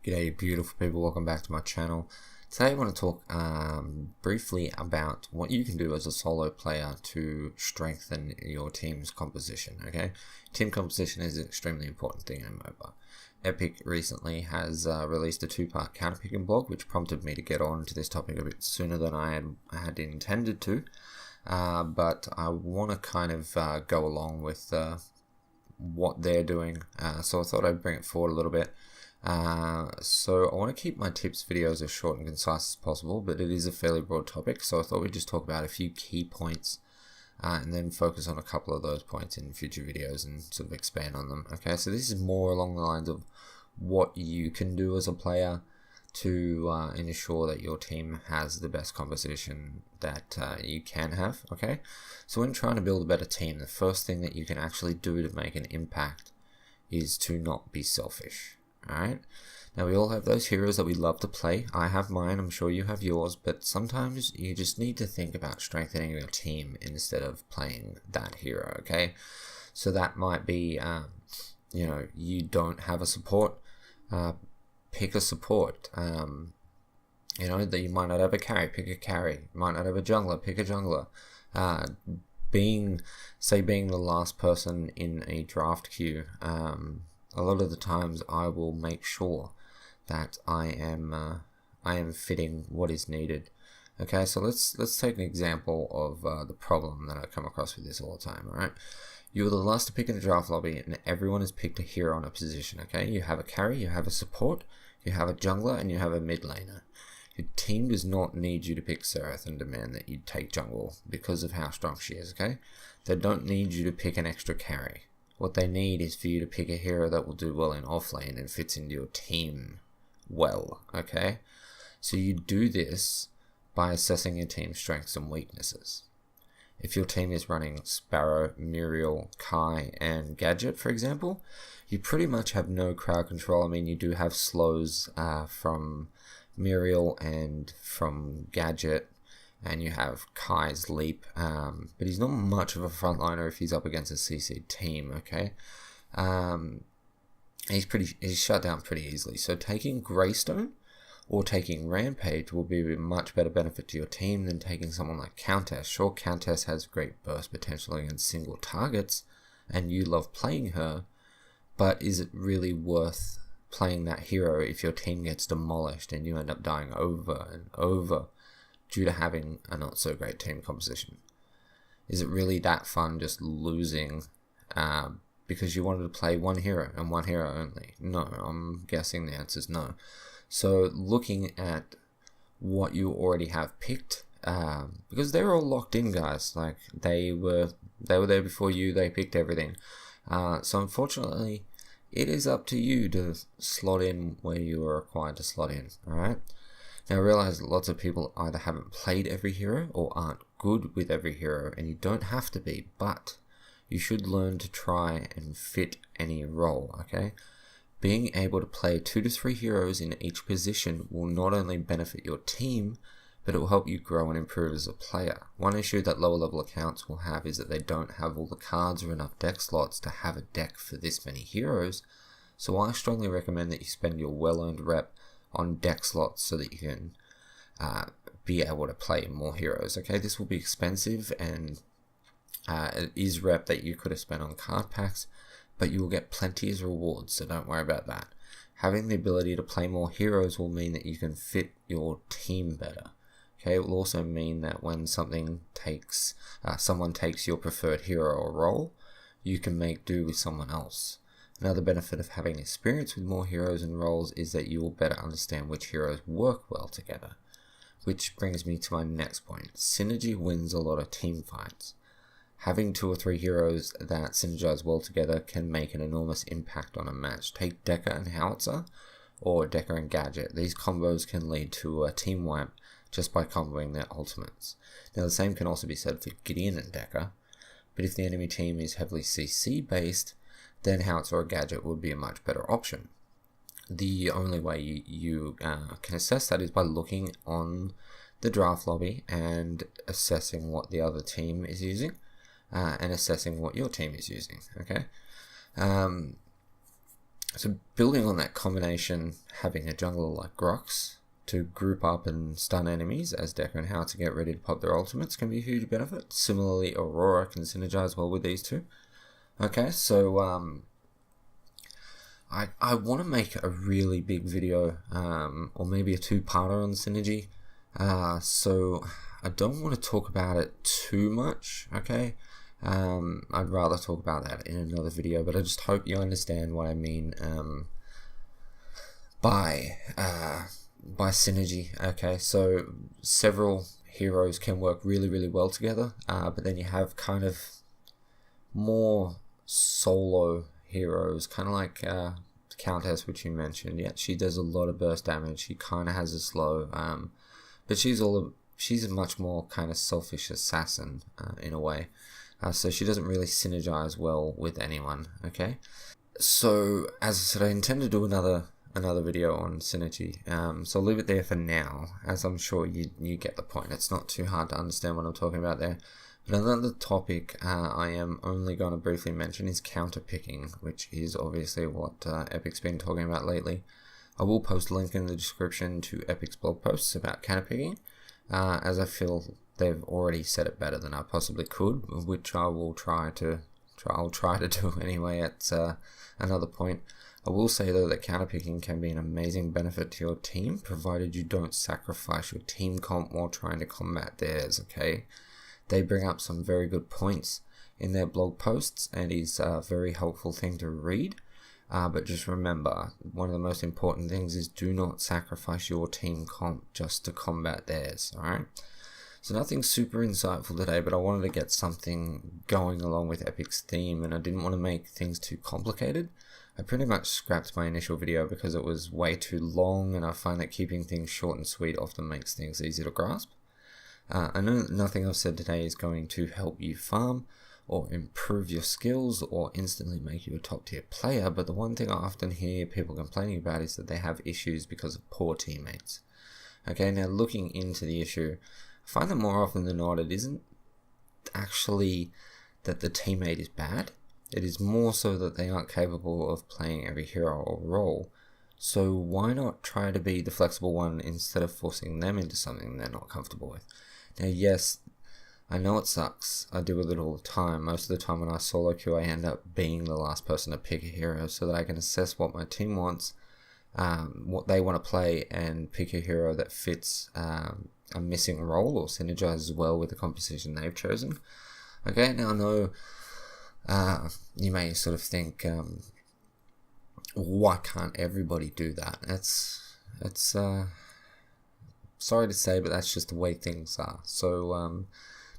G'day you beautiful people, welcome back to my channel. Today I want to talk briefly about what you can do as a solo player to strengthen your team's composition, okay? Team composition is an extremely important thing in MOBA. Epic recently has released a 2-part counterpicking blog, which prompted me to get on to this topic a bit sooner than I had intended to. But I want to kind of go along with what they're doing, so I thought I'd bring it forward a little bit. So I want to keep my tips videos as short and concise as possible, but it is a fairly broad topic, so I thought we'd just talk about a few key points and then focus on a couple of those points in future videos and sort of expand on them. Okay, so this is more along the lines of what you can do as a player to ensure that your team has the best composition that you can have. Okay, so when trying to build a better team, the first thing that you can actually do to make an impact is to not be selfish. Alright, now we all have those heroes that we love to play. I have mine, I'm sure you have yours, but sometimes you just need to think about strengthening your team instead of playing that hero, okay? So that might be, you don't have a support, pick a support. That you might not have a carry, pick a carry. You might not have a jungler, pick a jungler. Being the last person in a draft queue, a lot of the times I will make sure that I am fitting what is needed. Okay, so let's take an example of the problem that I come across with this all the time. All right, you're the last to pick in the draft lobby, and everyone has picked a hero on a position. Okay, you have a carry, you have a support, you have a jungler, and you have a mid laner. Your team does not need you to pick Seraph and demand that you take jungle because of how strong she is. Okay, they don't need you to pick an extra carry. What they need is for you to pick a hero that will do well in offlane and fits into your team well, okay? So you do this by assessing your team's strengths and weaknesses. If your team is running Sparrow, Muriel, Kai, and Gadget, for example, you pretty much have no crowd control. I mean, you do have slows from Muriel and from Gadget, and you have Kai's leap, but he's not much of a frontliner if he's up against a CC team, okay? He's shut down pretty easily. So taking Greystone or taking Rampage will be a much better benefit to your team than taking someone like Countess. Sure, Countess has great burst potential against single targets, and you love playing her, but is it really worth playing that hero if your team gets demolished and you end up dying over and over due to having a not so great team composition? Is it really that fun just losing because you wanted to play one hero and one hero only? No, I'm guessing the answer is no. So looking at what you already have picked, because they're all locked in, guys. Like they were there before you. They picked everything. So unfortunately, it is up to you to slot in where you are required to slot in. All right. Now I realize that lots of people either haven't played every hero or aren't good with every hero, and you don't have to be, but you should learn to try and fit any role, okay? Being able to play 2 to 3 heroes in each position will not only benefit your team, but it will help you grow and improve as a player. One issue that lower level accounts will have is that they don't have all the cards or enough deck slots to have a deck for this many heroes, so I strongly recommend that you spend your well-earned rep on deck slots so that you can be able to play more heroes. Okay, this will be expensive, and it is rep that you could have spent on card packs, but you will get plenty as rewards, so don't worry about that. Having the ability to play more heroes will mean that you can fit your team better. Okay, it will also mean that when someone takes your preferred hero or role, you can make do with someone else. Another benefit of having experience with more heroes and roles is that you will better understand which heroes work well together. Which brings me to my next point. Synergy wins a lot of team fights. Having 2 or 3 heroes that synergize well together can make an enormous impact on a match. Take Decker and Howitzer, or Decker and Gadget. These combos can lead to a team wipe just by comboing their ultimates. Now the same can also be said for Gideon and Decker, but if the enemy team is heavily CC based, then Howitzer or Gadget would be a much better option. The only way you can assess that is by looking on the draft lobby and assessing what the other team is using, and assessing what your team is using, okay? So building on that combination, having a jungler like Grox to group up and stun enemies as Decker and how to get ready to pop their ultimates can be a huge benefit. Similarly, Aurora can synergize well with these two. Okay, so I want to make a really big video, or maybe a two-parter on synergy. So I don't want to talk about it too much, okay? I'd rather talk about that in another video, but I just hope you understand what I mean by synergy. Okay, so several heroes can work really, really well together, but then you have kind of more solo heroes, kind of like Countess, which you mentioned. Yeah, she does a lot of burst damage. She kind of has a slow, but she's a much more kind of selfish assassin in a way. So she doesn't really synergize well with anyone. Okay, so as I said, I intend to do another video on synergy. So I'll leave it there for now, as I'm sure you get the point. It's not too hard to understand what I'm talking about there. But another topic I am only going to briefly mention is counter picking, which is obviously what Epic's been talking about lately. I will post a link in the description to Epic's blog posts about counter picking, as I feel they've already said it better than I possibly could, which I will try to do anyway at another point. I will say though that counterpicking can be an amazing benefit to your team, provided you don't sacrifice your team comp while trying to combat theirs, okay? They bring up some very good points in their blog posts, and is a very helpful thing to read. But just remember, one of the most important things is do not sacrifice your team comp just to combat theirs, alright? So nothing super insightful today, but I wanted to get something going along with Epic's theme, and I didn't want to make things too complicated. I pretty much scrapped my initial video because it was way too long, and I find that keeping things short and sweet often makes things easy to grasp. I know that nothing I've said today is going to help you farm, or improve your skills, or instantly make you a top tier player, but the one thing I often hear people complaining about is that they have issues because of poor teammates. Okay, now looking into the issue, I find that more often than not it isn't actually that the teammate is bad. It is more so that they aren't capable of playing every hero or role. So why not try to be the flexible one instead of forcing them into something they're not comfortable with? Now yes, I know it sucks. I do it all the time. Most of the time when I solo queue, I end up being the last person to pick a hero so that I can assess what my team wants, what they want to play, and pick a hero that fits a missing role or synergizes well with the composition they've chosen. Okay, now I know you may sort of think, why can't everybody do that? It's sorry to say, but that's just the way things are. So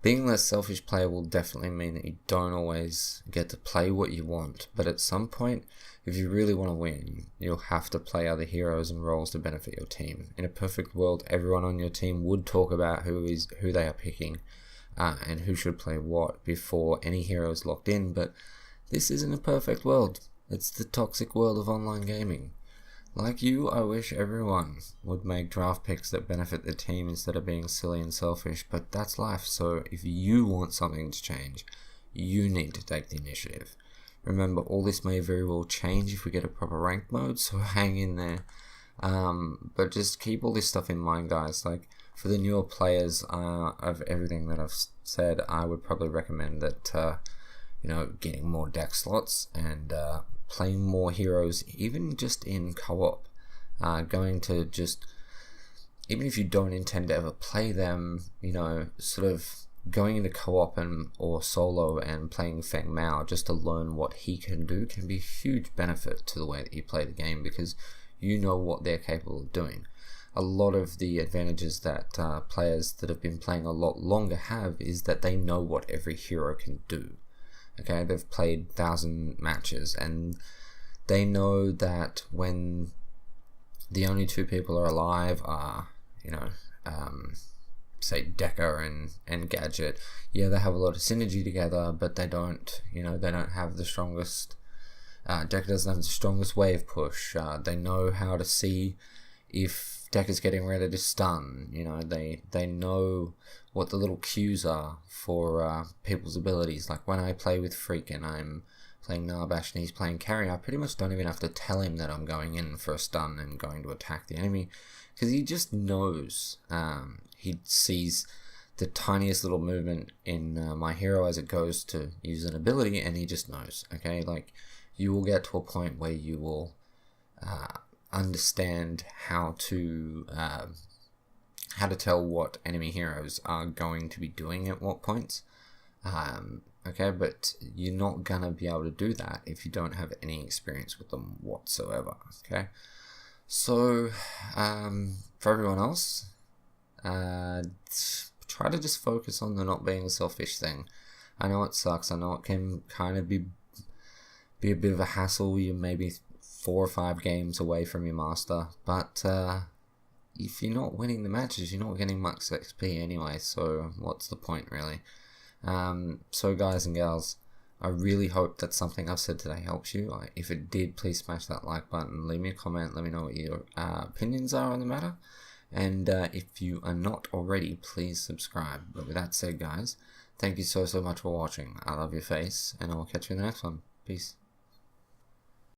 being a less selfish player will definitely mean that you don't always get to play what you want, but at some point, if you really want to win, you'll have to play other heroes and roles to benefit your team. In a perfect world, everyone on your team would talk about who they are picking, and who should play what before any hero is locked in, but this isn't a perfect world. It's the toxic world of online gaming. Like you, I wish everyone would make draft picks that benefit the team instead of being silly and selfish, but that's life. So if you want something to change, you need to take the initiative. Remember, all this may very well change if we get a proper ranked mode, so hang in there. But just keep all this stuff in mind, guys. Like, for the newer players, of everything that I've said, I would probably recommend that, getting more deck slots and playing more heroes, even just in co-op. Going to just, even if you don't intend to ever play them, sort of going into co-op or solo and playing Feng Mao just to learn what he can do can be a huge benefit to the way that you play the game, because you know what they're capable of doing. A lot of the advantages that players that have been playing a lot longer have is that they know what every hero can do. Okay, they've played 1,000 matches, and they know that when the only two people are alive are, say Decker and Gadget, yeah, they have a lot of synergy together, but they don't have the strongest, Decker doesn't have the strongest wave push. They know how to see if Decker's getting ready to stun. They know what the little cues are for people's abilities. Like when I play with Freak and I'm playing Narbash and he's playing carry, I pretty much don't even have to tell him that I'm going in for a stun and going to attack the enemy, because he just knows. He sees the tiniest little movement in my hero as it goes to use an ability, and he just knows. Okay, like, you will get to a point where you will understand how to tell what enemy heroes are going to be doing at what points. Okay, but you're not gonna be able to do that if you don't have any experience with them whatsoever. Okay, so for everyone else, try to just focus on the not being a selfish thing. I know it sucks. I know it can kind of be a bit of a hassle. You're maybe 4 or 5 games away from your master, but if you're not winning the matches, you're not getting much XP anyway, so what's the point, really? So guys and gals, I really hope that something I've said today helps you. If it did, please smash that like button, leave me a comment, let me know what your opinions are on the matter, and if you are not already, please subscribe. But with that said, guys, thank you so much for watching. I love your face, and I will catch you in the next one. Peace.